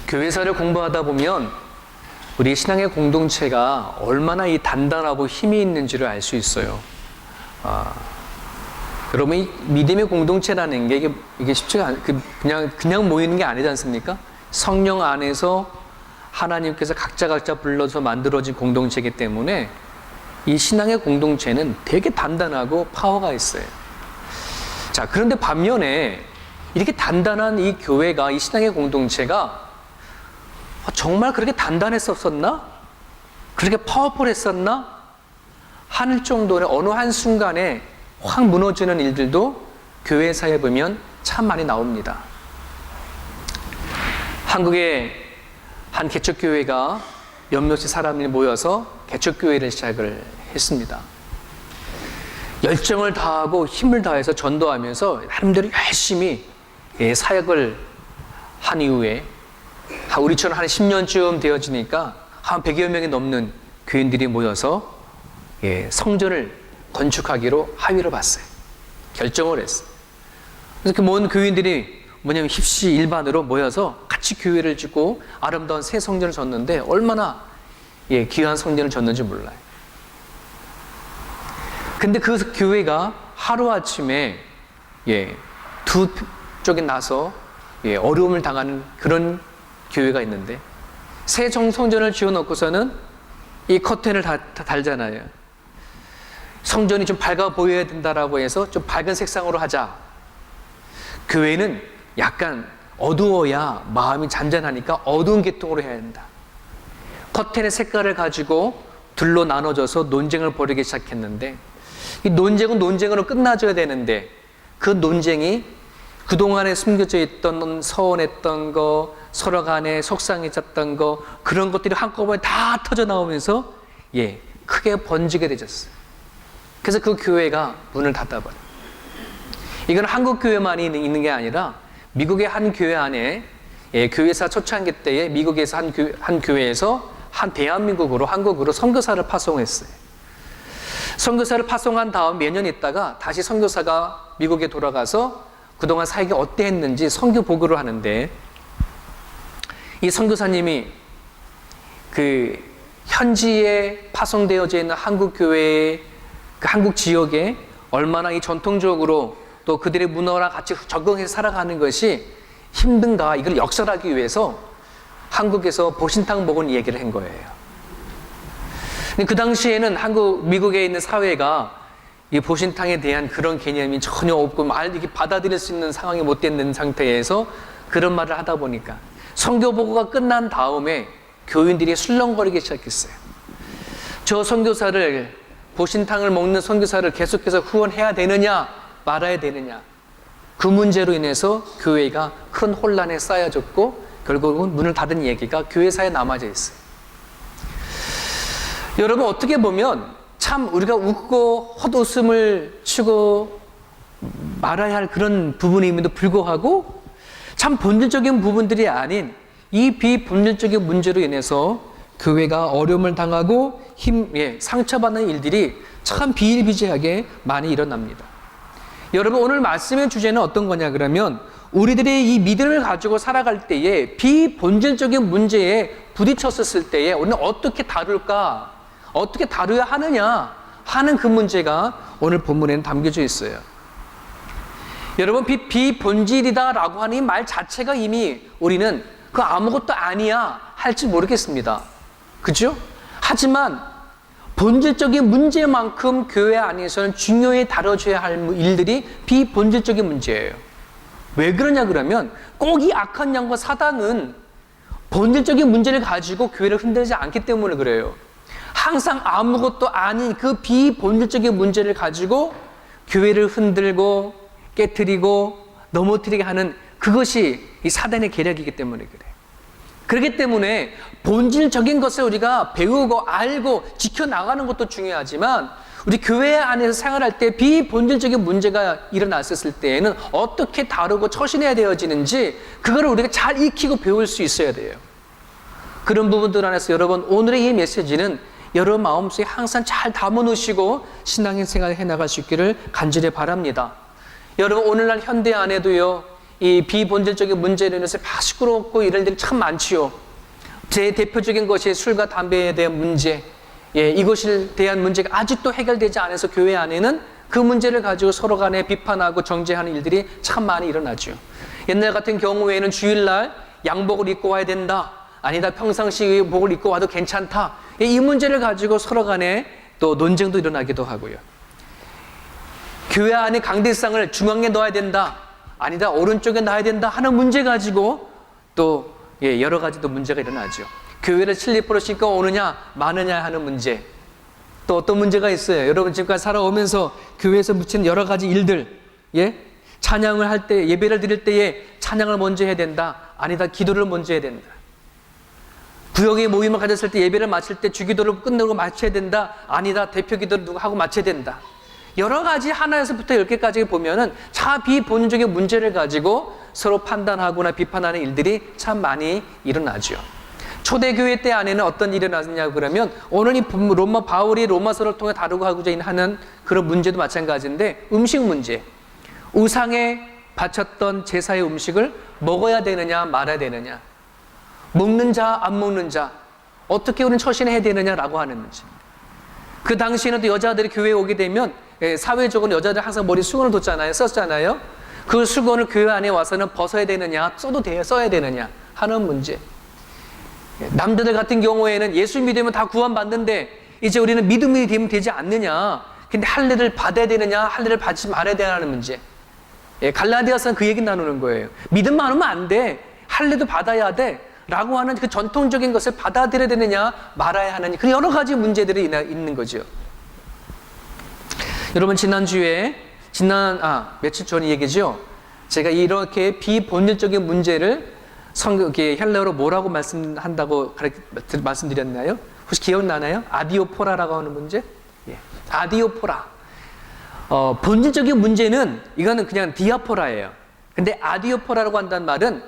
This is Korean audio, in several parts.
교회사를 공부하다 보면 우리 신앙의 공동체가 얼마나 이 단단하고 힘이 있는지를 알 수 있어요. 여러분, 이 믿음의 공동체라는 게 이게 쉽지가 그냥 모이는 게 아니지 않습니까? 성령 안에서 하나님께서 각자 불러서 만들어진 공동체이기 때문에 이 신앙의 공동체는 되게 단단하고 파워가 있어요. 자, 그런데 반면에 이렇게 단단한 이 교회가, 이 신앙의 공동체가 정말 그렇게 단단했었나? 그렇게 파워풀했었나? 할 정도의 어느 한순간에 확 무너지는 일들도 교회사에 보면 참 많이 나옵니다. 한국의 한 개척교회가 몇몇의 사람이 모여서 개척교회를 시작을 했습니다. 열정을 다하고 힘을 다해서 전도하면서 나름대로 열심히 사역을 한 이후에 우리처럼 한 10년쯤 되어지니까 한 100여 명이 넘는 교인들이 모여서 성전을 건축하기로 합의를 봤어요. 결정을 했어요. 그래서 그 모든 교인들이 십시일반으로 모여서 같이 교회를 짓고 아름다운 새 성전을 졌는데 얼마나 귀한 성전을 졌는지 몰라요. 근데 그 교회가 하루아침에 두 쪽에 나서 어려움을 당하는 그런 교회가 있는데, 새 성전을 지어놓고서는 이 커튼을 달잖아요. 성전이 좀 밝아 보여야 된다라고 해서 좀 밝은 색상으로 하자. 교회는 약간 어두워야 마음이 잔잔하니까 어두운 계통으로 해야 된다. 커튼의 색깔을 가지고 둘로 나눠져서 논쟁을 벌이기 시작했는데, 이 논쟁은 논쟁으로 끝나줘야 되는데 그 논쟁이 그동안에 숨겨져 있던 서운했던 거, 서로 간에 속상해졌던 거, 그런 것들이 한꺼번에 다 터져 나오면서 크게 번지게 되졌어요. 그래서 그 교회가 문을 닫아버려요. 이건 한국 교회만 있는 게 아니라 미국의 한 교회 안에 교회사 초창기 때에 미국에서 한 교회에서 한 대한민국으로, 한국으로 선교사를 파송했어요. 선교사를 파송한 다음 몇 년 있다가 다시 선교사가 미국에 돌아가서 그동안 사역이 어땠는지 선교 보고를 하는데, 이 선교사님이 그 현지에 파송되어져 있는 한국 교회의 그 한국 지역에 얼마나 이 전통적으로 또 그들의 문화랑 같이 적응해서 살아가는 것이 힘든가, 이걸 역설하기 위해서 한국에서 보신탕 먹은 얘기를 한 거예요. 근데 그 당시에는 미국에 있는 사회가 이 보신탕에 대한 그런 개념이 전혀 없고 이게 받아들일 수 있는 상황이 못 되는 상태에서 그런 말을 하다 보니까 선교 보고가 끝난 다음에 교인들이 술렁거리기 시작했어요. 저 선교사를, 보신탕을 먹는 선교사를 계속해서 후원해야 되느냐 말아야 되느냐, 그 문제로 인해서 교회가 큰 혼란에 쌓여졌고 결국은 문을 닫은 얘기가 교회사에 남아져 있어요. 여러분, 어떻게 보면 참 우리가 웃고 헛웃음을 치고 말아야 할 그런 부분임에도 불구하고 참 본질적인 부분들이 아닌 이 비본질적인 문제로 인해서 교회가 어려움을 당하고 상처받는 일들이 참 비일비재하게 많이 일어납니다. 여러분, 오늘 말씀의 주제는 어떤 거냐 그러면, 우리들의 이 믿음을 가지고 살아갈 때에 비본질적인 문제에 부딪혔을 때에 우리는 어떻게 다룰까, 어떻게 다루어야 하느냐 하는 그 문제가 오늘 본문에는 담겨져 있어요. 여러분, 비본질이다라고 하는 이 말 자체가 이미 우리는 그 아무것도 아니야 할지 모르겠습니다. 그죠? 하지만 본질적인 문제만큼 교회 안에서는 중요히 다뤄져야 할 일들이 비본질적인 문제예요. 왜 그러냐 그러면, 꼭 이 악한 영과 사단은 본질적인 문제를 가지고 교회를 흔들지 않기 때문에 그래요. 항상 아무것도 아닌 그 비본질적인 문제를 가지고 교회를 흔들고 깨트리고 넘어뜨리게 하는 그것이 이 사단의 계략이기 때문에 그래요. 그렇기 때문에 본질적인 것을 우리가 배우고 알고 지켜나가는 것도 중요하지만, 우리 교회 안에서 생활할 때 비본질적인 문제가 일어났을 때에는 어떻게 다루고 처신해야 되어지는지 그거를 우리가 잘 익히고 배울 수 있어야 돼요. 그런 부분들 안에서 여러분, 오늘의 이 메시지는 여러분 마음속에 항상 잘 담아놓으시고 신앙의 생활을 해나갈 수 있기를 간절히 바랍니다. 여러분, 오늘날 현대 안에도요, 이 비본질적인 문제로 인해서 시끄럽고 이런 일들이 참 많지요. 제 대표적인 것이 술과 담배에 대한 문제, 이것에 대한 문제가 아직도 해결되지 않아서 교회 안에는 그 문제를 가지고 서로 간에 비판하고 정죄하는 일들이 참 많이 일어나죠. 옛날 같은 경우에는 주일날 양복을 입고 와야 된다, 아니다 평상시 복을 입고 와도 괜찮다, 이 문제를 가지고 서로 간에 또 논쟁도 일어나기도 하고요. 교회 안에 강대상을 중앙에 넣어야 된다, 아니다 오른쪽에 놔야 된다 하는 문제 가지고 또 여러 가지 또 문제가 일어나죠. 교회를 슬리퍼로 신고 오느냐 마느냐 하는 문제, 또 어떤 문제가 있어요. 여러분 지금까지 살아오면서 교회에서 묻히는 여러 가지 일들, 찬양을 할 때, 예배를 드릴 때에 찬양을 먼저 해야 된다, 아니다 기도를 먼저 해야 된다. 구역의 모임을 가졌을 때 예배를 마칠 때 주기도를 끝내고 마쳐야 된다, 아니다 대표 기도를 누가 하고 마쳐야 된다. 여러 가지 하나에서부터 10개까지 보면은 자 비본질적인 문제를 가지고 서로 판단하거나 비판하는 일들이 참 많이 일어나죠. 초대교회 때 안에는 어떤 일이 일어났냐 그러면 오늘 이 바울이 로마서를 통해 다루고 하고자 하는 그런 문제도 마찬가지인데, 음식 문제. 우상에 바쳤던 제사의 음식을 먹어야 되느냐 말아야 되느냐, 먹는 자 안 먹는 자 어떻게 우리는 처신해야 되느냐라고 하는 문제. 그 당시에는 또 여자들이 교회에 오게 되면 사회적으로 여자들 항상 머리 수건을 썼잖아요. 그 수건을 교회 안에 와서는 벗어야 되느냐 써야 되느냐 하는 문제. 남자들 같은 경우에는 예수 믿으면 다 구원받는데 이제 우리는 믿음이 되면 되지 않느냐, 근데 할례를 받아야 되느냐 할례를 받지 말아야 되냐는 문제. 갈라디아서는 그 얘기 나누는 거예요. 믿음만 하면 안 돼, 할례도 받아야 돼 라고 하는 그 전통적인 것을 받아들여야 되느냐 말아야 하느냐, 그 여러 가지 문제들이 있는 거죠. 여러분 며칠 전 얘기죠. 제가 이렇게 비본질적인 문제를 헬라어로 뭐라고 말씀드렸나요? 혹시 기억나나요? 아디오포라라고 하는 문제? 아디오포라. 본질적인 문제는 이거는 그냥 디아포라예요. 근데 아디오포라라고 한다는 말은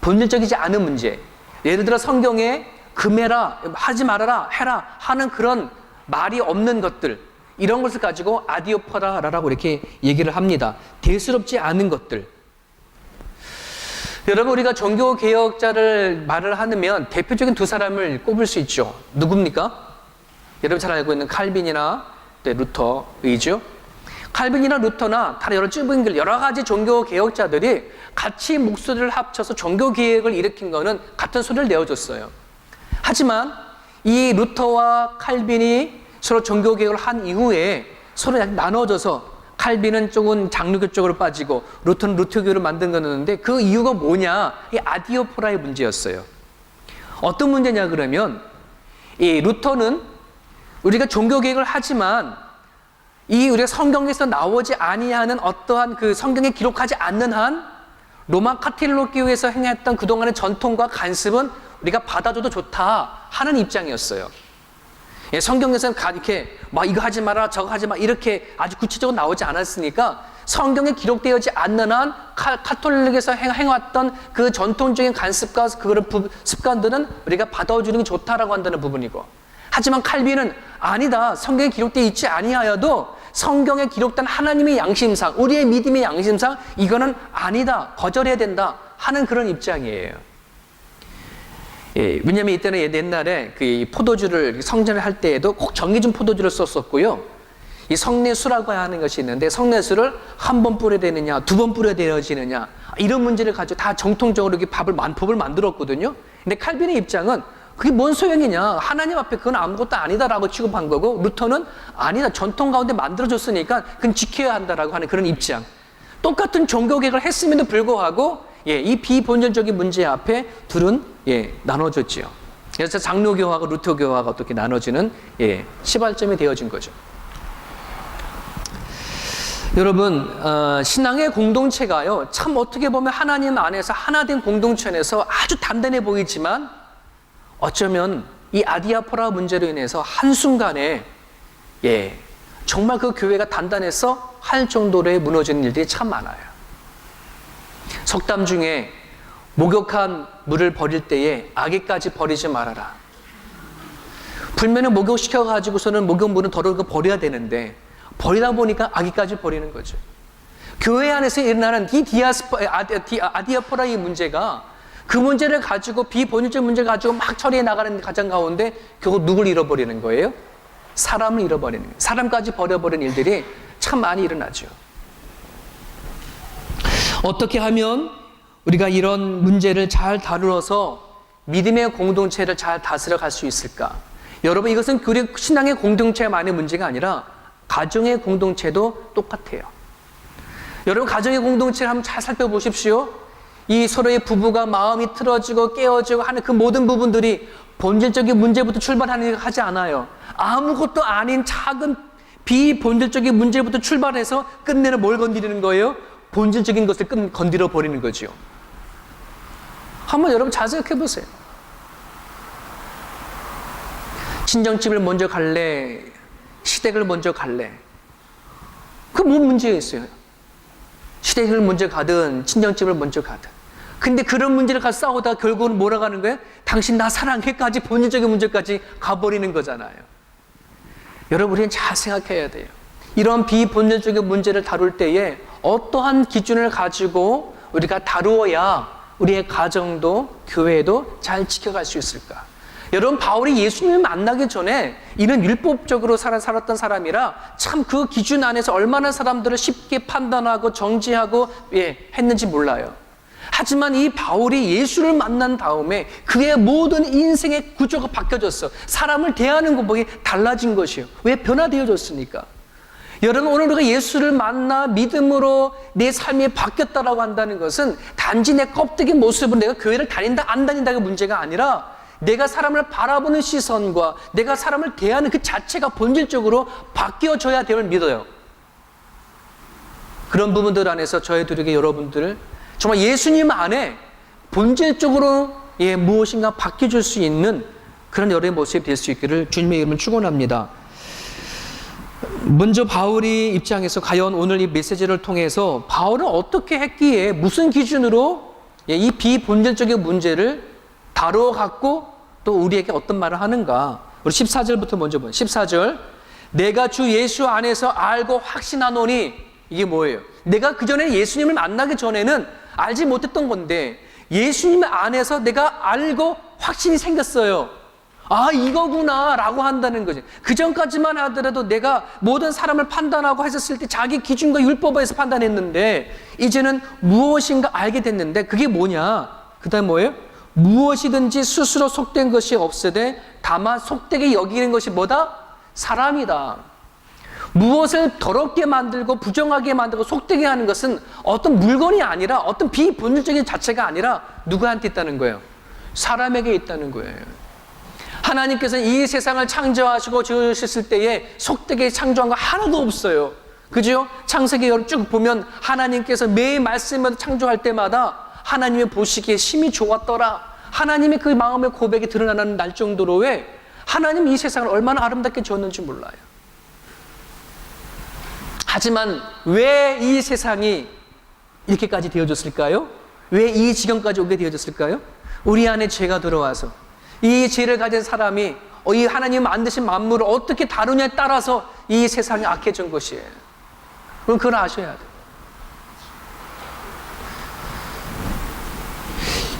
본질적이지 않은 문제. 예를 들어 성경에 금해라, 하지 말아라, 해라 하는 그런 말이 없는 것들, 이런 것을 가지고 아디오포라라고 이렇게 얘기를 합니다. 대수롭지 않은 것들. 여러분, 우리가 종교개혁자를 말을 하면 대표적인 두 사람을 꼽을 수 있죠. 누굽니까? 여러분 잘 알고 있는 칼빈이나 루터이죠. 칼빈이나 루터나 다른 여러 가지 종교개혁자들이 같이 목소리를 합쳐서 종교개혁을 일으킨 거는 같은 소리를 내어줬어요. 하지만 이 루터와 칼빈이 서로 종교개혁을 한 이후에 서로 나눠져서 칼빈은 조금 장로교 쪽으로 빠지고 루터는 루터교를 만든 거였는데, 그 이유가 뭐냐? 이 아디오포라의 문제였어요. 어떤 문제냐 그러면, 이 루터는 우리가 종교개혁을 하지만 우리가 성경에서 나오지 아니하는 어떠한 그 성경에 기록하지 않는 한 로마 카톨릭 교회에서 행했던 그동안의 전통과 간습은 우리가 받아줘도 좋다 하는 입장이었어요. 성경에서는 이렇게 이거 하지 마라 저거 하지 마 이렇게 아주 구체적으로 나오지 않았으니까 성경에 기록되어지 않는 한 카톨릭에서 행왔던 그 전통적인 간습과 그런 습관들은 우리가 받아주는 게 좋다라고 한다는 부분이고, 하지만 칼빈은 아니다, 성경에 기록되어 있지 아니하여도 성경에 기록된 하나님의 양심상, 우리의 믿음의 양심상 이거는 아니다, 거절해야 된다 하는 그런 입장이에요. 왜냐하면 이때는 옛날에 그 포도주를 성전을 할 때에도 꼭 정해진 포도주를 썼었고요. 이 성례수라고 하는 것이 있는데, 성례수를 한 번 뿌려야 되느냐, 두 번 뿌려야 되어지느냐, 이런 문제를 가지고 다 정통적으로 이렇게 법을 만들었거든요. 근데 칼빈의 입장은 그게 뭔 소용이냐, 하나님 앞에 그건 아무것도 아니다라고 취급한 거고, 루터는 아니다, 전통 가운데 만들어줬으니까 그건 지켜야 한다라고 하는 그런 입장. 똑같은 종교개혁을 했음에도 불구하고 이 비본질적인 문제 앞에 둘은 나눠졌지요. 그래서 장로교하고 루터교하고 어떻게 나눠지는 시발점이 되어진 거죠. 여러분, 신앙의 공동체가요, 참 어떻게 보면 하나님 안에서 하나된 공동체 안에서 아주 단단해 보이지만, 어쩌면 이 아디아포라 문제로 인해서 한순간에 정말 그 교회가 단단해서 할 정도로 무너지는 일들이 참 많아요. 석담 중에 목욕한 물을 버릴 때에 아기까지 버리지 말아라. 불면을 목욕시켜가지고서는 목욕물은 더러운 거 버려야 되는데, 버리다 보니까 아기까지 버리는 거죠. 교회 안에서 일어나는 이 아디아포라의 문제가 그 문제를 가지고 비본질적 문제를 가지고 막 처리해 나가는 과정 가운데 결국 누굴 잃어버리는 거예요? 사람을 잃어버리는 거예요. 사람까지 버려버리는 일들이 참 많이 일어나죠. 어떻게 하면 우리가 이런 문제를 잘 다루어서 믿음의 공동체를 잘 다스려 갈 수 있을까? 여러분, 이것은 우리 신앙의 공동체만의 문제가 아니라 가정의 공동체도 똑같아요. 여러분, 가정의 공동체를 한번 잘 살펴보십시오. 이 서로의 부부가 마음이 틀어지고 깨어지고 하는 그 모든 부분들이 본질적인 문제부터 출발하지 않아요. 아무것도 아닌 작은 비본질적인 문제부터 출발해서 끝내는 뭘 건드리는 거예요? 본질적인 것을 건드려 버리는 거죠. 한번 여러분 잘 생각해 보세요. 친정집을 먼저 갈래? 시댁을 먼저 갈래? 그 뭔 문제가 있어요? 시댁을 먼저 가든 친정집을 먼저 가든. 근데 그런 문제를 가서 싸우다가 결국은 뭐라고 하는 거예요? 당신 나 사랑해까지 본질적인 문제까지 가버리는 거잖아요. 여러분, 우리는 잘 생각해야 돼요. 이런 비본질적인 문제를 다룰 때에 어떠한 기준을 가지고 우리가 다루어야 우리의 가정도 교회도 잘 지켜갈 수 있을까? 여러분, 바울이 예수님을 만나기 전에 이는 율법적으로 살았던 사람이라 참 그 기준 안에서 얼마나 사람들을 쉽게 판단하고 정지하고 했는지 몰라요. 하지만 이 바울이 예수를 만난 다음에 그의 모든 인생의 구조가 바뀌어졌어. 사람을 대하는 것이 달라진 것이에요. 왜? 변화되어졌으니까. 여러분, 오늘 우리가 예수를 만나 믿음으로 내 삶이 바뀌었다라고 한다는 것은 단지 내 껍데기 모습으로 내가 교회를 다닌다 안 다닌다가 문제가 아니라 내가 사람을 바라보는 시선과 내가 사람을 대하는 그 자체가 본질적으로 바뀌어져야 됨을 믿어요. 그런 부분들 안에서 저희들에게 여러분들을 정말 예수님 안에 본질적으로 무엇인가 바뀌어줄 수 있는 그런 여러분의 모습이 될 수 있기를 주님의 이름을 축원합니다. 먼저 바울이 입장에서 과연 오늘 이 메시지를 통해서 바울은 어떻게 했기에 무슨 기준으로 이 비본질적인 문제를 다루어 갖고 또 우리에게 어떤 말을 하는가? 우리 14절부터 먼저 보세요. 14절. 내가 주 예수 안에서 알고 확신하노니, 이게 뭐예요? 내가 그 전에 예수님을 만나기 전에는 알지 못했던 건데 예수님 안에서 내가 알고 확신이 생겼어요. 아, 이거구나 라고 한다는 거죠. 그 전까지만 하더라도 내가 모든 사람을 판단하고 했었을 때 자기 기준과 율법에서 판단했는데 이제는 무엇인가 알게 됐는데 그게 뭐냐? 그 다음 뭐예요? 무엇이든지 스스로 속된 것이 없으되 다만 속되게 여기는 것이 뭐다? 사람이다. 무엇을 더럽게 만들고 부정하게 만들고 속되게 하는 것은 어떤 물건이 아니라 어떤 비본질적인 자체가 아니라 누구한테 있다는 거예요? 사람에게 있다는 거예요. 하나님께서는 이 세상을 창조하시고 지으셨을 때에 속되게 창조한 거 하나도 없어요. 그죠? 창세기 쭉 보면 하나님께서 매 말씀을 창조할 때마다 하나님의 보시기에 심히 좋았더라. 하나님의 그 마음의 고백이 드러나는 날 정도로 왜 하나님 이 세상을 얼마나 아름답게 지었는지 몰라요. 하지만 왜 이 세상이 이렇게까지 되어졌을까요? 왜 이 지경까지 오게 되어졌을까요? 우리 안에 죄가 들어와서 이 죄를 가진 사람이 이 하나님 만드신 만물을 어떻게 다루냐에 따라서 이 세상이 악해진 것이에요. 그럼 그걸 아셔야 돼요.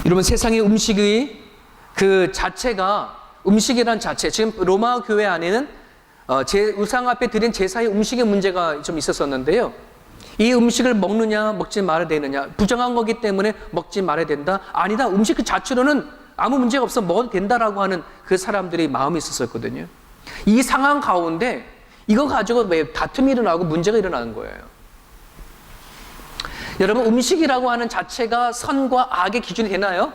여러분, 세상의 음식의 그 자체가 음식이란 자체, 지금 로마 교회 안에는 우상 앞에 드린 제사의 음식의 문제가 좀 있었었는데요. 이 음식을 먹느냐 먹지 말아야 되느냐, 부정한 거기 때문에 먹지 말아야 된다, 아니다, 음식 그 자체로는 아무 문제가 없어 먹어도 된다라고 하는 그 사람들이 마음이 있었거든요. 이 상황 가운데 이거 가지고 다툼이 일어나고 문제가 일어나는 거예요. 여러분, 음식이라고 하는 자체가 선과 악의 기준이 되나요?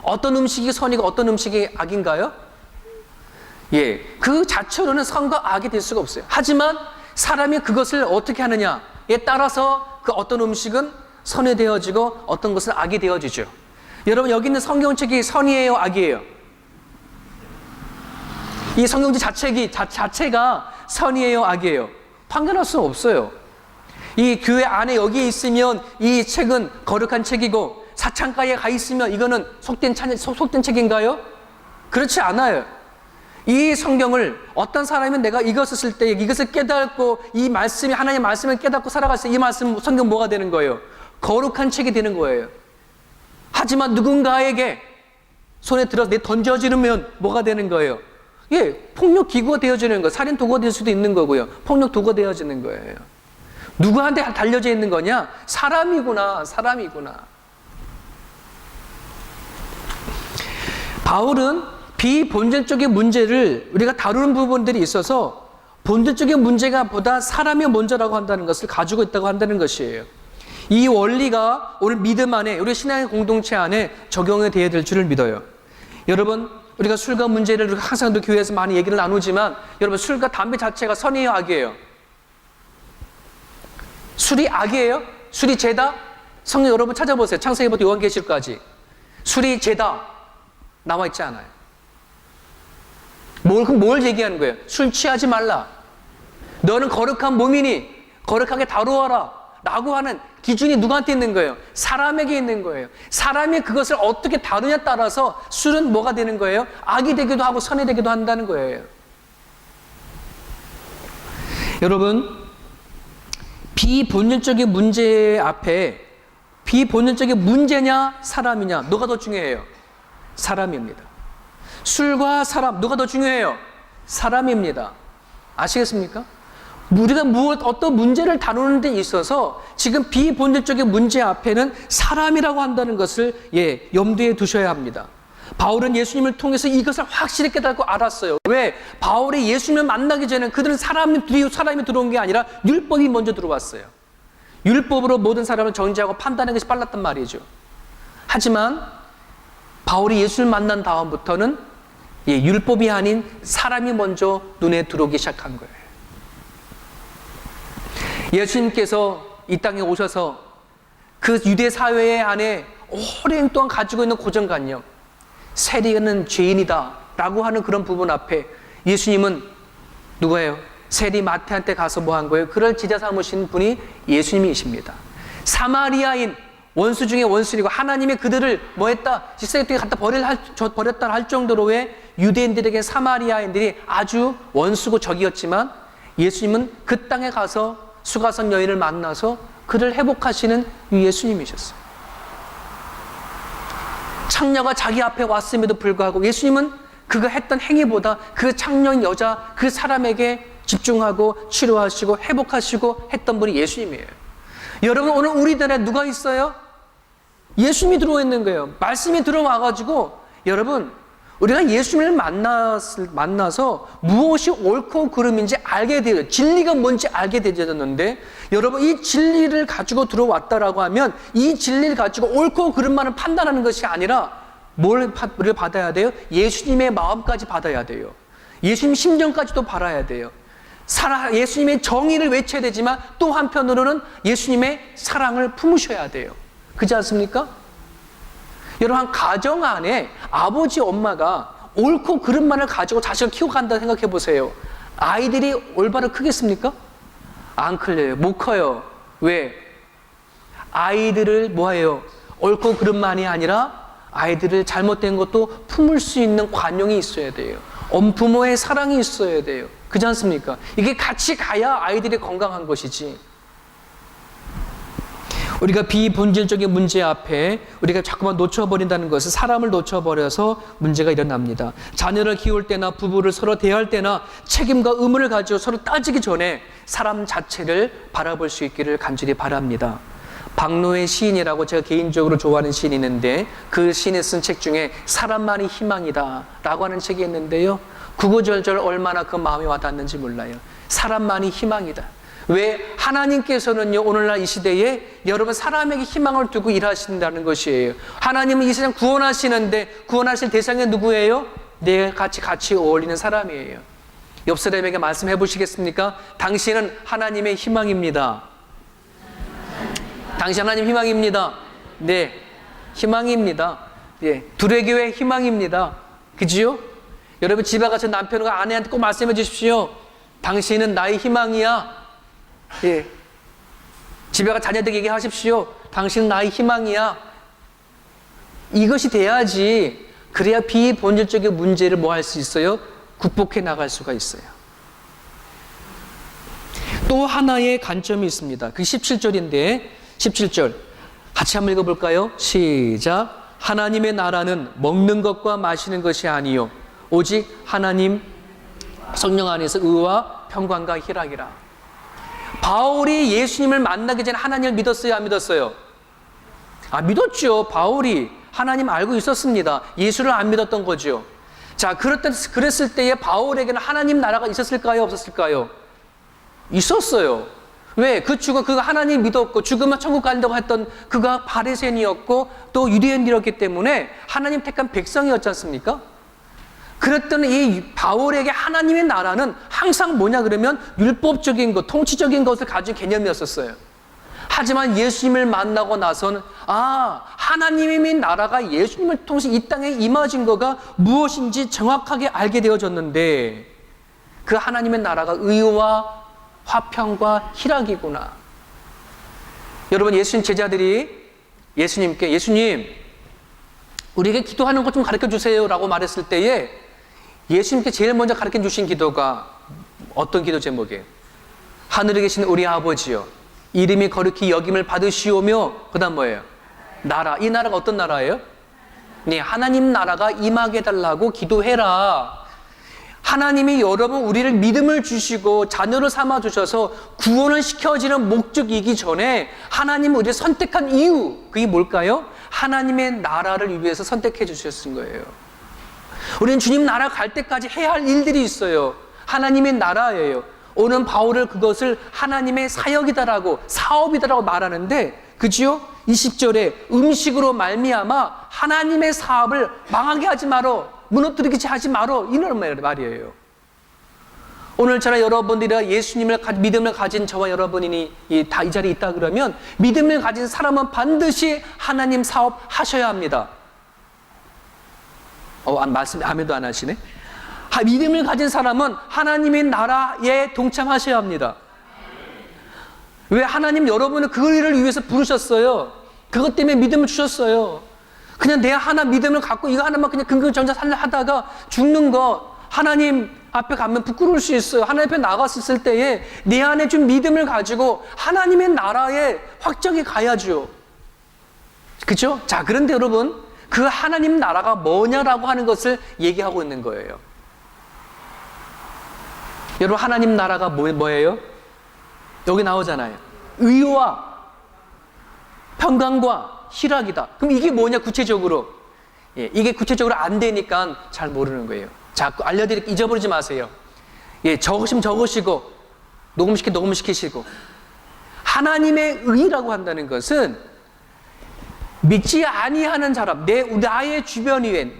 어떤 음식이 선이고 어떤 음식이 악인가요? 예, 그 자체로는 선과 악이 될 수가 없어요. 하지만 사람이 그것을 어떻게 하느냐에 따라서 그 어떤 음식은 선이 되어지고 어떤 것은 악이 되어지죠. 여러분, 여기 있는 성경책이 선이에요, 악이에요? 이 성경책 자체가 선이에요, 악이에요? 판단할 수 없어요. 이 교회 안에 여기 있으면 이 책은 거룩한 책이고 사창가에 가 있으면 이거는 속된 책인가요? 그렇지 않아요. 이 성경을 어떤 사람이 내가 이것을 쓸 때 이것을 깨닫고 이 말씀이 하나님의 말씀을 깨닫고 살아갈 때 이 말씀 성경 뭐가 되는 거예요? 거룩한 책이 되는 거예요. 하지만 누군가에게 손에 들어서 내 던져지면 뭐가 되는 거예요? 예, 폭력 기구가 되어지는 거예요. 살인 도구가 될 수도 있는 거고요. 폭력 도구가 되어지는 거예요. 누구한테 달려져 있는 거냐? 사람이구나. 바울은 비본질적인 문제를 우리가 다루는 부분들이 있어서 본질적인 문제가 보다 사람이 먼저라고 한다는 것을 가지고 있다고 한다는 것이에요. 이 원리가 오늘 믿음 안에, 우리 신앙의 공동체 안에 적용이 되어야 될 줄을 믿어요. 여러분, 우리가 술과 문제를 항상 교회에서 많이 얘기를 나누지만 여러분, 술과 담배 자체가 선이에요, 악이에요? 술이 악이에요? 술이 죄다? 성경 여러분 찾아보세요. 창세기부터 요한계시록까지 술이 죄다 나와 있지 않아요. 뭘 얘기하는 거예요? 술 취하지 말라. 너는 거룩한 몸이니 거룩하게 다루어라 라고 하는 기준이 누구한테 있는 거예요? 사람에게 있는 거예요. 사람이 그것을 어떻게 다루냐에 따라서 술은 뭐가 되는 거예요? 악이 되기도 하고 선이 되기도 한다는 거예요. 여러분, 비본질적인 문제 앞에 비본질적인 문제냐 사람이냐 누가 더 중요해요? 사람입니다. 술과 사람 누가 더 중요해요? 사람입니다. 아시겠습니까? 우리가 어떤 문제를 다루는 데 있어서 지금 비본질적인 문제 앞에는 사람이라고 한다는 것을 염두에 두셔야 합니다. 바울은 예수님을 통해서 이것을 확실히 깨닫고 알았어요. 왜? 바울이 예수님을 만나기 전에 그들은 사람이 들어온 게 아니라 율법이 먼저 들어왔어요. 율법으로 모든 사람을 정죄하고 판단하는 것이 빨랐단 말이죠. 하지만 바울이 예수를 만난 다음부터는 율법이 아닌 사람이 먼저 눈에 들어오기 시작한 거예요. 예수님께서 이 땅에 오셔서 그 유대 사회 안에 오랜 동안 가지고 있는 고정관념, 세리는 죄인이다 라고 하는 그런 부분 앞에 예수님은 누구예요? 세리 마태한테 가서 뭐 한 거예요? 그를 제자 삼으신 분이 예수님이십니다. 사마리아인 원수 중에 원수이고 하나님이 그들을 뭐 했다? 직사역에 갖다 버렸다 할 정도로의 유대인들에게 사마리아인들이 아주 원수고 적이었지만 예수님은 그 땅에 가서 수가성 여인을 만나서 그를 회복하시는 예수님이셨어요. 창녀가 자기 앞에 왔음에도 불구하고 예수님은 그가 했던 행위보다 그 창녀인 여자 그 사람에게 집중하고 치료하시고 회복하시고 했던 분이 예수님이에요. 여러분, 오늘 우리들에 누가 있어요? 예수님이 들어와 있는 거예요. 말씀이 들어와가지고 여러분, 우리가 예수님을 만나서 무엇이 옳고 그름인지 알게 돼요. 진리가 뭔지 알게 되졌는데 여러분, 이 진리를 가지고 들어왔다라고 하면 이 진리를 가지고 옳고 그름만을 판단하는 것이 아니라 우리를 받아야 돼요? 예수님의 마음까지 받아야 돼요. 예수님 심정까지도 받아야 돼요. 예수님의 정의를 외쳐야 되지만 또 한편으로는 예수님의 사랑을 품으셔야 돼요. 그렇지 않습니까? 여러분, 한 가정 안에 아버지 엄마가 옳고 그름만을 가지고 자식을 키우고 간다 생각해 보세요. 아이들이 올바로 크겠습니까? 안 클려요. 못 커요. 왜? 아이들을 뭐해요? 옳고 그름만이 아니라 아이들을 잘못된 것도 품을 수 있는 관용이 있어야 돼요. 부모의 사랑이 있어야 돼요. 그렇지 않습니까? 이게 같이 가야 아이들이 건강한 것이지. 우리가 비본질적인 문제 앞에 우리가 자꾸만 놓쳐버린다는 것은 사람을 놓쳐버려서 문제가 일어납니다. 자녀를 키울 때나 부부를 서로 대할 때나 책임과 의무를 가지고 서로 따지기 전에 사람 자체를 바라볼 수 있기를 간절히 바랍니다. 박노의 시인이라고 제가 개인적으로 좋아하는 시인이 있는데 그 시인이 쓴 책 중에 사람만이 희망이다 라고 하는 책이 있는데요, 구구절절 얼마나 그 마음에 와닿는지 몰라요. 사람만이 희망이다. 왜? 하나님께서는요, 오늘날 이 시대에 여러분 사람에게 희망을 두고 일하신다는 것이에요. 하나님은 이 세상 구원하시는데 구원하실 대상이 누구예요? 내가 같이 어울리는 사람이에요. 옆 사람에게 말씀해 보시겠습니까? 당신은 하나님의 희망입니다. 당신 하나님 희망입니다. 네, 희망입니다. 예, 두레교회 희망입니다. 그지요? 여러분 집에 가서 남편과 아내한테 꼭 말씀해 주십시오. 당신은 나의 희망이야. 예, 집에 가서 자녀들에게 얘기하십시오. 당신은 나의 희망이야. 이것이 돼야지. 그래야 비본질적인 문제를 뭐 할 수 있어요? 극복해 나갈 수가 있어요. 또 하나의 관점이 있습니다. 그 17절인데 17절 같이 한번 읽어볼까요? 시작. 하나님의 나라는 먹는 것과 마시는 것이 아니요 오직 하나님 성령 안에서 의와 평강과 희락이라. 바울이 예수님을 만나기 전에 하나님을 믿었어요? 안 믿었어요? 믿었죠. 바울이 하나님 알고 있었습니다. 예수를 안 믿었던 거죠. 자, 그랬을 때에 바울에게는 하나님 나라가 있었을까요? 없었을까요? 있었어요. 왜? 그가 하나님 믿었고 죽으면 천국 간다고 했던 그가 바리새인이었고 또 유대인이었기 때문에 하나님 택한 백성이었지 않습니까? 그랬더니 이 바울에게 하나님의 나라는 항상 뭐냐 그러면 율법적인 것, 통치적인 것을 가진 개념이었었어요. 하지만 예수님을 만나고 나서는 하나님의 나라가 예수님을 통해서 이 땅에 임하신 거가 무엇인지 정확하게 알게 되어졌는데 그 하나님의 나라가 의와 화평과 희락이구나. 여러분, 예수님 제자들이 예수님께 예수님 우리에게 기도하는 것 좀 가르쳐 주세요 라고 말했을 때에 예수님께 제일 먼저 가르쳐 주신 기도가 어떤 기도 제목이에요? 하늘에 계신 우리 아버지여 이름이 거룩히 여김을 받으시오며 그 다음 뭐예요? 나라. 이 나라가 어떤 나라예요? 네, 하나님 나라가 임하게 해달라고 기도해라. 하나님이 여러분 우리를 믿음을 주시고 자녀를 삼아주셔서 구원을 시켜지는 목적이기 전에 하나님은 우리를 선택한 이유, 그게 뭘까요? 하나님의 나라를 위해서 선택해 주셨은 거예요. 우리는 주님 나라 갈 때까지 해야 할 일들이 있어요. 하나님의 나라예요. 오늘 바울은 그것을 하나님의 사역이다라고 사업이다라고 말하는데 그지요? 20절에 음식으로 말미암아 하나님의 사업을 망하게 하지 마라, 무너뜨리게 하지 마라, 이런 말이에요. 오늘처럼 여러분들이 예수님을 믿음을 가진 저와 여러분이 이 자리에 있다 그러면 믿음을 가진 사람은 반드시 하나님 사업 하셔야 합니다. 말씀 아멘도 안 하시네. 믿음을 가진 사람은 하나님의 나라에 동참하셔야 합니다. 왜? 하나님 여러분을 그 일을 위해서 부르셨어요. 그것 때문에 믿음을 주셨어요. 그냥 내 하나 믿음을 갖고 이거 하나만 그냥 근근정자 하다가 죽는 거 하나님 앞에 가면 부끄러울 수 있어요. 하나님 앞에 나갔을 때에 내 안에 좀 믿음을 가지고 하나님의 나라에 확정해 가야죠. 그렇죠? 자, 그런데 여러분 그 하나님 나라가 뭐냐라고 하는 것을 얘기하고 있는 거예요. 여러분 하나님 나라가 뭐예요? 여기 나오잖아요. 의와 평강과 희락이다. 그럼 이게 뭐냐 구체적으로? 이게 구체적으로 안 되니까 잘 모르는 거예요. 자꾸 알려드릴게요. 잊어버리지 마세요. 적으시면 적으시고 녹음시키시고 하나님의 의라고 한다는 것은 믿지 아니하는 사람, 나의 주변 위에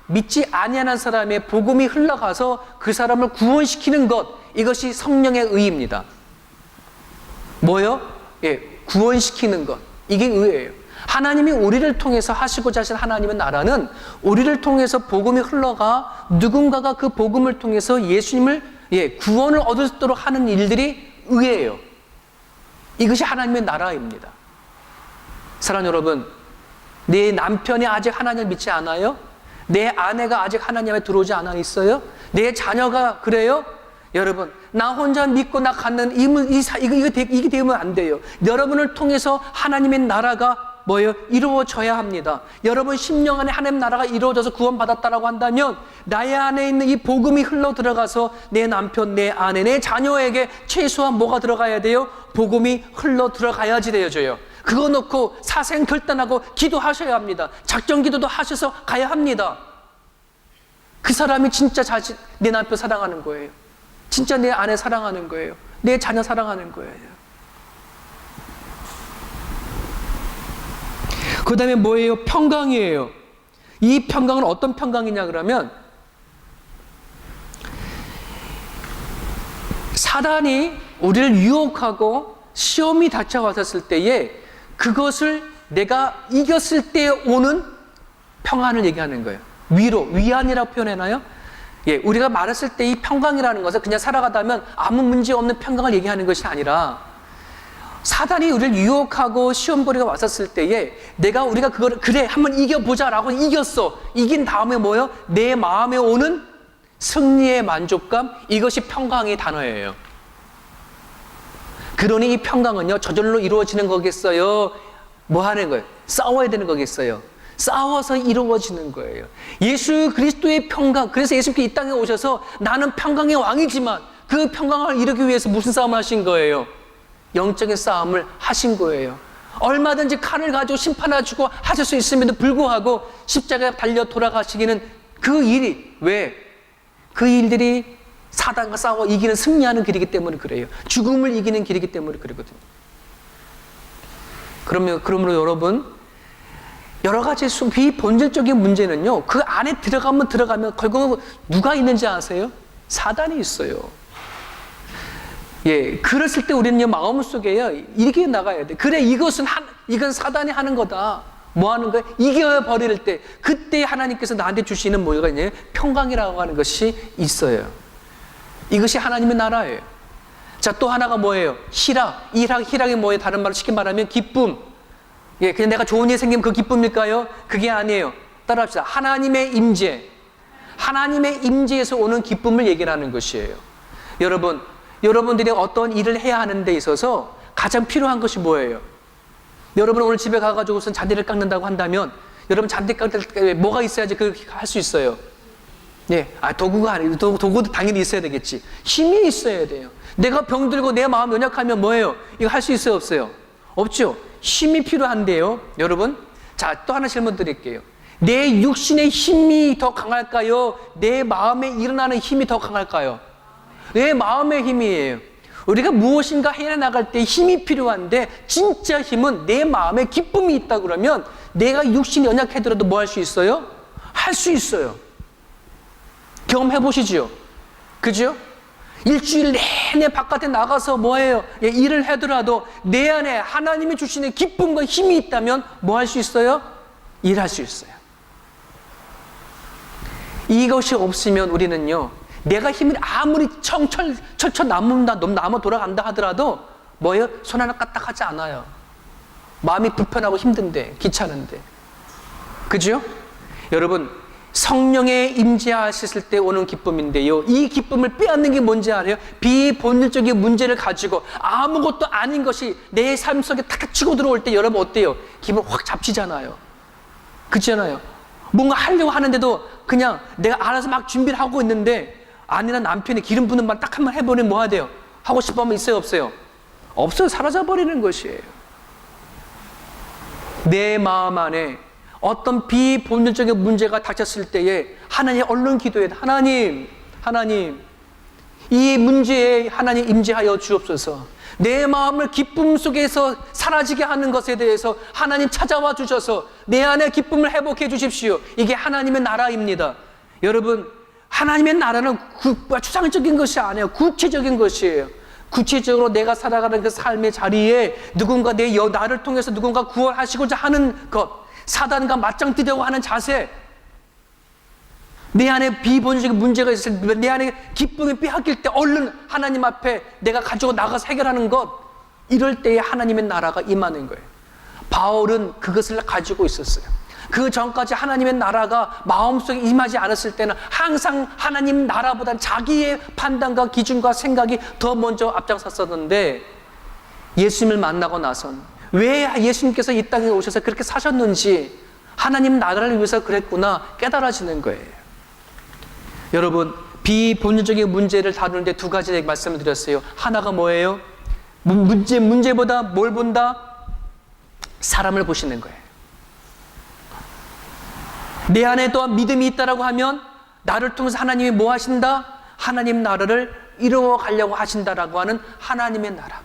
믿지 아니하는 사람의 복음이 흘러가서 그 사람을 구원시키는 것, 이것이 성령의 의입니다. 뭐요? 구원시키는 것, 이게 의예요. 하나님이 우리를 통해서 하시고자 하신 하나님의 나라는 우리를 통해서 복음이 흘러가 누군가가 그 복음을 통해서 예수님을 구원을 얻을 수 있도록 하는 일들이 의예요. 이것이 하나님의 나라입니다. 사랑하는 여러분, 내 남편이 아직 하나님을 믿지 않아요? 내 아내가 아직 하나님 앞에 들어오지 않아 있어요? 내 자녀가 그래요? 여러분, 나 혼자 믿고 나 갖는 이게 되면 안 돼요. 여러분을 통해서 하나님의 나라가 뭐예요? 이루어져야 합니다. 여러분 심령 안에 하나님 나라가 이루어져서 구원받았다라고 한다면 나의 안에 있는 이 복음이 흘러 들어가서 내 남편, 내 아내, 내 자녀에게 최소한 뭐가 들어가야 돼요? 복음이 흘러 들어가야지 되어져요. 그거 놓고 사생 결단하고 기도하셔야 합니다. 작정 기도도 하셔서 가야 합니다. 그 사람이 진짜 내 남편 사랑하는 거예요. 진짜 내 아내 사랑하는 거예요. 내 자녀 사랑하는 거예요. 그 다음에 뭐예요? 평강이에요. 이 평강은 어떤 평강이냐 그러면 사단이 우리를 유혹하고 시험이 닥쳐왔을 때에 그것을 내가 이겼을 때 오는 평안을 얘기하는 거예요. 위안이라고 표현하나요? 우리가 말했을 때 이 평강이라는 것은 그냥 살아가다면 아무 문제 없는 평강을 얘기하는 것이 아니라 사단이 우리를 유혹하고 시험거리가 왔었을 때에 우리가 그거를 그래 한번 이겨보자라고 이겼어. 이긴 다음에 뭐예요? 내 마음에 오는 승리의 만족감, 이것이 평강의 단어예요. 그러니 이 평강은요, 저절로 이루어지는 거겠어요? 뭐 하는 거예요? 싸워야 되는 거겠어요? 싸워서 이루어지는 거예요. 예수 그리스도의 평강, 그래서 예수님께서 이 땅에 오셔서 나는 평강의 왕이지만 그 평강을 이루기 위해서 무슨 싸움을 하신 거예요? 영적인 싸움을 하신 거예요. 얼마든지 칼을 가지고 심판하시고 하실 수 있음에도 불구하고 십자가에 달려 돌아가시기는 그 일이, 왜? 그 일들이 사단과 싸워 이기는, 승리하는 길이기 때문에 그래요. 죽음을 이기는 길이기 때문에 그러거든요. 그러므로 여러분, 여러 가지 비본질적인 문제는요, 그 안에 들어가면 결국 누가 있는지 아세요? 사단이 있어요. 예, 그랬을 때 우리는 마음속에요, 이렇게 나가야 돼. 그래, 이건 사단이 하는 거다. 뭐 하는 거야? 이겨버릴 때, 그때 하나님께서 나한테 주시는 뭐가 있냐면 평강이라고 하는 것이 있어요. 이것이 하나님의 나라예요. 자, 또 하나가 뭐예요? 희락이 뭐예요? 다른 말로 쉽게 말하면 기쁨. 예, 그냥 내가 좋은 일이 생기면 그 기쁨일까요? 그게 아니에요. 따라합시다. 하나님의 임재. 하나님의 임재에서 오는 기쁨을 얘기를 하는 것이에요. 여러분들이 어떤 일을 해야 하는 데 있어서 가장 필요한 것이 뭐예요? 여러분 오늘 집에 가가지고 무슨 잔디를 깎는다고 한다면 여러분 잔디 깎을 때 뭐가 있어야지 그렇게 할 수 있어요? 예, 도구가 아니고 도구도 당연히 있어야 되겠지. 힘이 있어야 돼요. 내가 병들고 내 마음 연약하면 뭐예요? 이거 할 수 있어요, 없어요? 없죠. 힘이 필요한데요, 여러분. 자, 또 하나 질문 드릴게요. 내 육신의 힘이 더 강할까요? 내 마음에 일어나는 힘이 더 강할까요? 내 마음의 힘이에요. 우리가 무엇인가 해나갈 때 힘이 필요한데 진짜 힘은 내 마음에 기쁨이 있다 그러면 내가 육신이 연약하더라도 뭐 할 수 있어요? 할 수 있어요. 경험해 보시죠. 그죠? 일주일 내내 바깥에 나가서 뭐예요? 예, 일을 하더라도 내 안에 하나님이 주시는 기쁨과 힘이 있다면 뭐 할 수 있어요? 일할 수 있어요. 이것이 없으면 우리는요, 내가 힘이 아무리 철철 남아 돌아간다 하더라도 뭐예요? 손 하나 까딱하지 않아요. 마음이 불편하고 힘든데, 귀찮은데. 그죠? 여러분, 성령의 임재하셨을 때 오는 기쁨인데요, 이 기쁨을 빼앗는 게 뭔지 알아요? 비본질적인 문제를 가지고 아무것도 아닌 것이 내 삶 속에 탁탁 치고 들어올 때 여러분 어때요? 기분 확 잡치잖아요. 그렇잖아요. 뭔가 하려고 하는데도 그냥 내가 알아서 막 준비를 하고 있는데 아내나 남편이 기름 부는 말 딱 한번 해보니 뭐 해야 돼요? 하고 싶으면 있어요, 없어요? 없어요. 사라져버리는 것이에요. 내 마음 안에 어떤 비본질적인 문제가 닥쳤을 때에 하나님 얼른 기도해야 돼. 하나님 이 문제에 하나님 임재하여 주옵소서. 내 마음을 기쁨 속에서 사라지게 하는 것에 대해서 하나님 찾아와 주셔서 내 안에 기쁨을 회복해 주십시오. 이게 하나님의 나라입니다. 여러분, 하나님의 나라는 추상적인 것이 아니에요. 구체적인 것이에요. 구체적으로 내가 살아가는 그 삶의 자리에 누군가 나를 통해서 누군가 구원하시고자 하는 것, 사단과 맞짱 뜨려고 하는 자세, 내 안에 비본질적인 문제가 있을 때, 내 안에 기쁨이 빼앗길 때 얼른 하나님 앞에 내가 가지고 나가서 해결하는 것, 이럴 때에 하나님의 나라가 임하는 거예요. 바울은 그것을 가지고 있었어요. 그 전까지 하나님의 나라가 마음속에 임하지 않았을 때는 항상 하나님 나라보단 자기의 판단과 기준과 생각이 더 먼저 앞장섰었는데, 예수님을 만나고 나선 왜 예수님께서 이 땅에 오셔서 그렇게 사셨는지, 하나님 나라를 위해서 그랬구나 깨달아지는 거예요. 여러분, 비본질적인 문제를 다루는데 두 가지 말씀을 드렸어요. 하나가 뭐예요? 문제보다 뭘 본다? 사람을 보시는 거예요. 내 안에 또한 믿음이 있다라고 하면 나를 통해서 하나님이 뭐 하신다? 하나님 나라를 이루어 가려고 하신다라고 하는 하나님의 나라.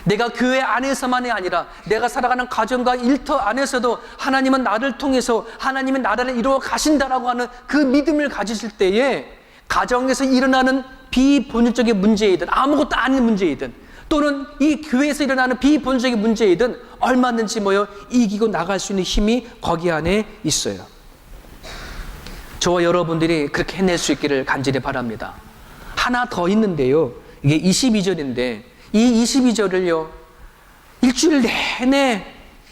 내가 교회 안에서만이 아니라 내가 살아가는 가정과 일터 안에서도 하나님은 나를 통해서 하나님의 나라를 이루어 가신다라고 하는 그 믿음을 가지실 때에 가정에서 일어나는 비본질적인 문제이든 아무것도 아닌 문제이든 또는 이 교회에서 일어나는 비본질적인 문제이든 얼마든지 이기고 나갈 수 있는 힘이 거기 안에 있어요. 저와 여러분들이 그렇게 해낼 수 있기를 간절히 바랍니다. 하나 더 있는데요, 이게 22절인데 이 22절을요, 일주일 내내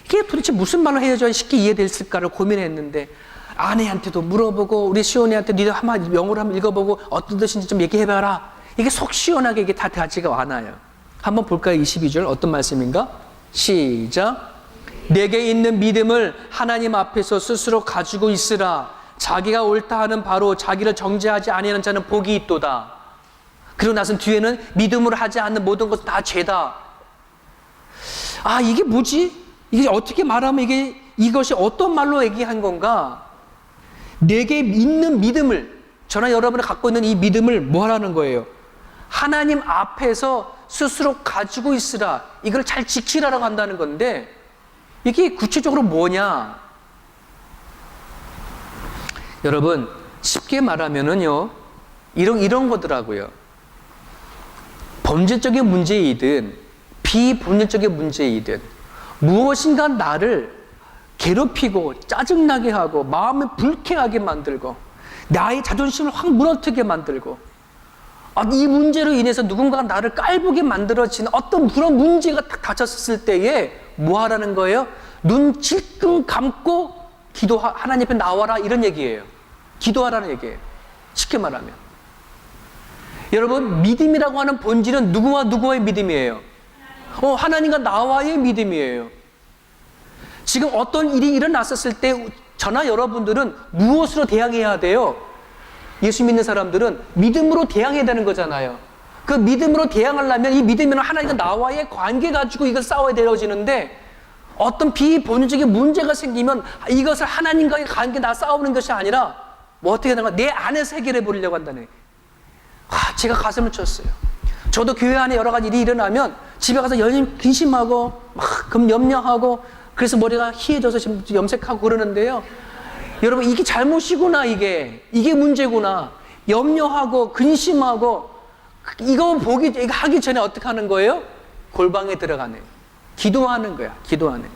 이게 도대체 무슨 말로 해야지 쉽게 이해됐을까를 고민했는데 아내한테도 물어보고 우리 시온이한테 니도 한번 영어로 한번 읽어보고 어떤 뜻인지 좀 얘기해봐라. 이게 속 시원하게 이게 다 가지가 않아요. 한번 볼까요? 22절 어떤 말씀인가? 시작. 내게 있는 믿음을 하나님 앞에서 스스로 가지고 있으라. 자기가 옳다 하는 바로 자기를 정죄하지 아니하는 자는 복이 있도다. 그리고 나선 뒤에는 믿음으로 하지 않는 모든 것은 다 죄다. 아, 이게 뭐지? 이게 어떻게 말하면 이것이 어떤 말로 얘기한 건가? 내게 있는 믿음을, 저나 여러분이 갖고 있는 이 믿음을 뭐 하라는 거예요? 하나님 앞에서 스스로 가지고 있으라. 이걸 잘 지키라고 한다는 건데, 이게 구체적으로 뭐냐? 여러분, 쉽게 말하면은요, 이런 거더라고요. 범죄적인 문제이든, 비범죄적인 문제이든, 무엇인가 나를 괴롭히고, 짜증나게 하고, 마음을 불쾌하게 만들고, 나의 자존심을 확 무너뜨리게 만들고, 이 문제로 인해서 누군가가 나를 깔보게 만들어지는 어떤 그런 문제가 딱 닥쳤을 때에 뭐 하라는 거예요? 눈 질끈 감고 하나님 앞에 나와라, 이런 얘기예요. 기도하라는 얘기예요. 쉽게 말하면. 여러분, 믿음이라고 하는 본질은 누구와 누구의 믿음이에요? 하나님과 나와의 믿음이에요. 지금 어떤 일이 일어났었을 때 저나 여러분들은 무엇으로 대항해야 돼요? 예수 믿는 사람들은 믿음으로 대항해야 되는 거잖아요. 그 믿음으로 대항하려면 이 믿음이란 하나님과 나와의 관계 가지고 이걸 싸워야 되어지는데, 어떤 비본질적인 문제가 생기면 이것을 하나님과의 관계 나 싸우는 것이 아니라 뭐 어떻게 하는가? 내 안에서 해결해 보려고 한다는 거예요. 제가 가슴을 쳤어요. 저도 교회 안에 여러 가지 일이 일어나면 집에 가서 근심하고 막 염려하고, 그래서 머리가 희해져서 지금 염색하고 그러는데요. 여러분, 이게 잘못이구나. 이게 문제구나. 염려하고 근심하고 이거 하기 전에 어떻게 하는 거예요? 골방에 들어가네. 기도하는 거야. 기도하는 거야.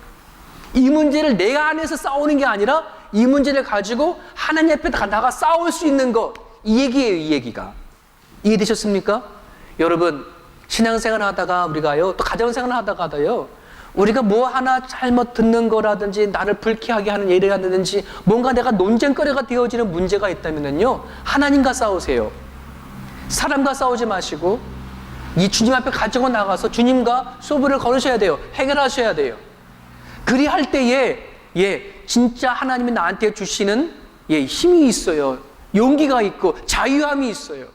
이 문제를 내가 안에서 싸우는 게 아니라 이 문제를 가지고 하나님 앞에 나가 싸울 수 있는 거, 이 얘기예요. 이 얘기가. 이해되셨습니까? 여러분, 신앙생활 하다가 우리가요, 또 가정생활 하다가도요, 우리가 뭐 하나 잘못 듣는 거라든지 나를 불쾌하게 하는 예라든지 뭔가 내가 논쟁거리가 되어지는 문제가 있다면요, 하나님과 싸우세요. 사람과 싸우지 마시고 이 주님 앞에 가지고 나가서 주님과 소부를 걸으셔야 돼요. 해결하셔야 돼요. 그리할 때에 진짜 하나님이 나한테 주시는 힘이 있어요. 용기가 있고 자유함이 있어요.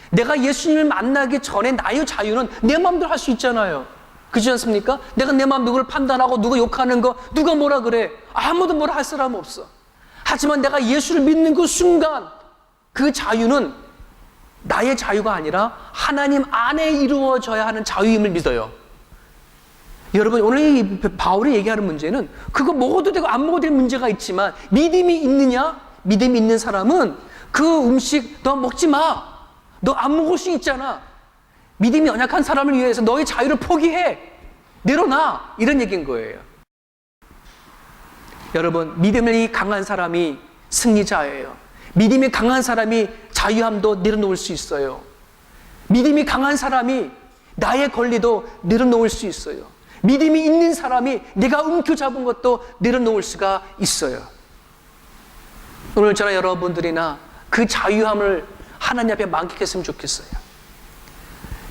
내가 예수님을 만나기 전에 나의 자유는 내 마음대로 할 수 있잖아요. 그렇지 않습니까? 내가 내 마음 누구를 판단하고 누가 욕하는 거 누가 뭐라 그래, 아무도 뭐라 할 사람 없어. 하지만 내가 예수를 믿는 그 순간 그 자유는 나의 자유가 아니라 하나님 안에 이루어져야 하는 자유임을 믿어요. 여러분, 오늘 이 바울이 얘기하는 문제는 그거 먹어도 되고 안 먹어도 될 문제가 있지만, 믿음이 있느냐? 믿음이 있는 사람은 그 음식 너 먹지 마, 너 안 먹을 수 있잖아. 믿음이 연약한 사람을 위해서 너의 자유를 포기해, 내려놔, 이런 얘기인 거예요. 여러분, 믿음이 강한 사람이 승리자예요. 믿음이 강한 사람이 자유함도 내려놓을 수 있어요. 믿음이 강한 사람이 나의 권리도 내려놓을 수 있어요. 믿음이 있는 사람이 내가 움켜잡은 것도 내려놓을 수가 있어요. 오늘 저나 여러분들이나 그 자유함을 하나님 앞에 만끽했으면 좋겠어요.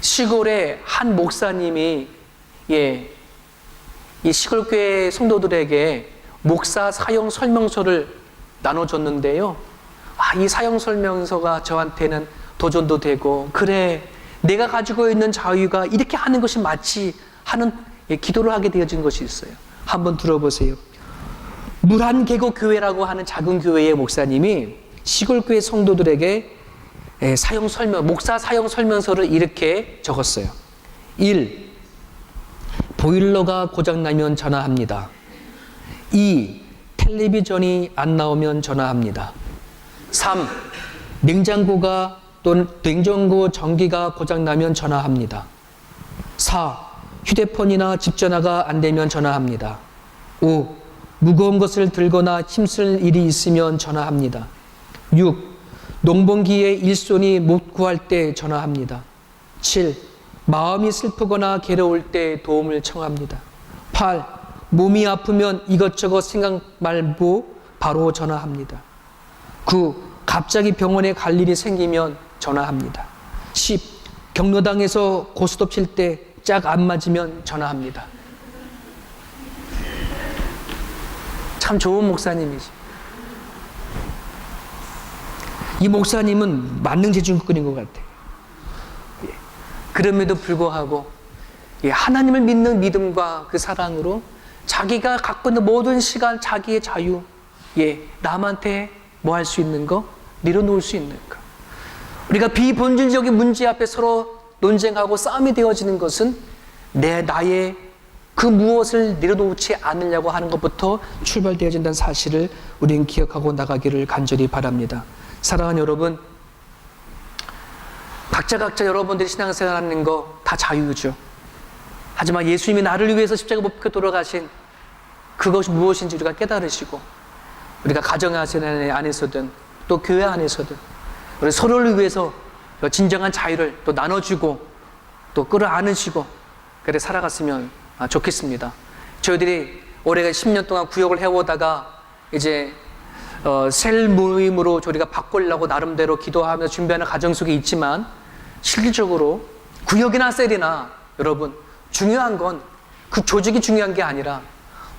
시골에 한 목사님이 이 시골교회 성도들에게 목사 사용 설명서를 나눠줬는데요. 이 사용 설명서가 저한테는 도전도 되고, 그래, 내가 가지고 있는 자유가 이렇게 하는 것이 맞지 하는 기도를 하게 되어진 것이 있어요. 한번 들어보세요. 물한계곡 교회라고 하는 작은 교회의 목사님이 시골교회 성도들에게 목사 사용 설명서를 이렇게 적었어요. 1. 보일러가 고장나면 전화합니다. 2. 텔레비전이 안 나오면 전화합니다. 3. 냉장고가 또는 냉장고 전기가 고장나면 전화합니다. 4. 휴대폰이나 집 전화가 안 되면 전화합니다. 5. 무거운 것을 들거나 힘쓸 일이 있으면 전화합니다. 6. 농번기에 일손이 못 구할 때 전화합니다. 7. 마음이 슬프거나 괴로울 때 도움을 청합니다. 8. 몸이 아프면 이것저것 생각 말고 바로 전화합니다. 갑자기 병원에 갈 일이 생기면 전화합니다. 10. 경로당에서 고스톱 칠 때 짝 안 맞으면 전화합니다. 참 좋은 목사님이지. 이 목사님은 만능 재중국군인 것 같아요. 그럼에도 불구하고 하나님을 믿는 믿음과 그 사랑으로 자기가 갖고 있는 모든 시간, 자기의 자유, 남한테 뭐 할 수 있는 거? 내려놓을 수 있는 거. 우리가 비본질적인 문제 앞에 서로 논쟁하고 싸움이 되어지는 것은 나의 그 무엇을 내려놓지 않으려고 하는 것부터 출발되어진다는 사실을 우리는 기억하고 나가기를 간절히 바랍니다. 사랑하는 여러분, 각자 여러분들이 신앙생활하는 거 다 자유죠. 하지만 예수님이 나를 위해서 십자가 못 박혀 돌아가신 그것이 무엇인지 우리가 깨달으시고, 우리가 가정 안에서든 또 교회 안에서든 우리 서로를 위해서 진정한 자유를 또 나눠주고 또 끌어안으시고 그래 살아갔으면 좋겠습니다. 저희들이 올해 10년 동안 구역을 해오다가 이제 셀 모임으로 저희가 바꾸려고 나름대로 기도하면서 준비하는 과정 속에 있지만, 실질적으로 구역이나 셀이나 여러분 중요한 건 그 조직이 중요한 게 아니라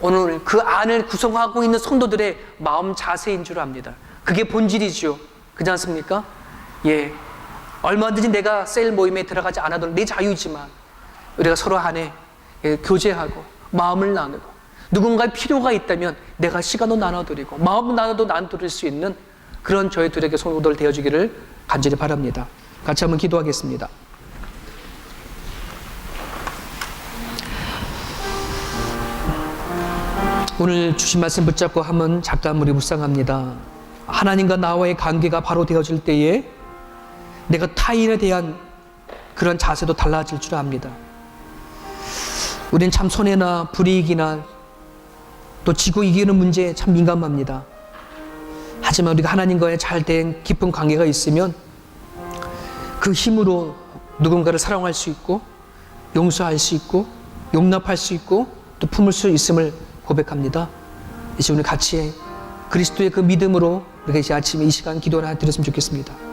오늘 그 안을 구성하고 있는 성도들의 마음 자세인 줄 압니다. 그게 본질이지요. 그렇지 않습니까? 얼마든지 내가 셀 모임에 들어가지 않아도 내 자유지만 우리가 서로 안에 교제하고 마음을 나누고 누군가의 필요가 있다면 내가 시간도 나눠드리고 마음도 나눠드릴 수 있는 그런 저희들에게 성도들 되어주기를 간절히 바랍니다. 같이 한번 기도하겠습니다. 오늘 주신 말씀 붙잡고 한번 잠깐 우리 묵상합니다. 하나님과 나와의 관계가 바로 되어질 때에 내가 타인에 대한 그런 자세도 달라질 줄 압니다. 우리는 참 손해나 불이익이나 또 지고 이기는 문제에 참 민감합니다. 하지만 우리가 하나님과의 잘된 깊은 관계가 있으면 그 힘으로 누군가를 사랑할 수 있고 용서할 수 있고 용납할 수 있고 또 품을 수 있음을 고백합니다. 이제 오늘 같이 그리스도의 그 믿음으로 우리가 이제 아침에 이 시간 기도를 드렸으면 좋겠습니다.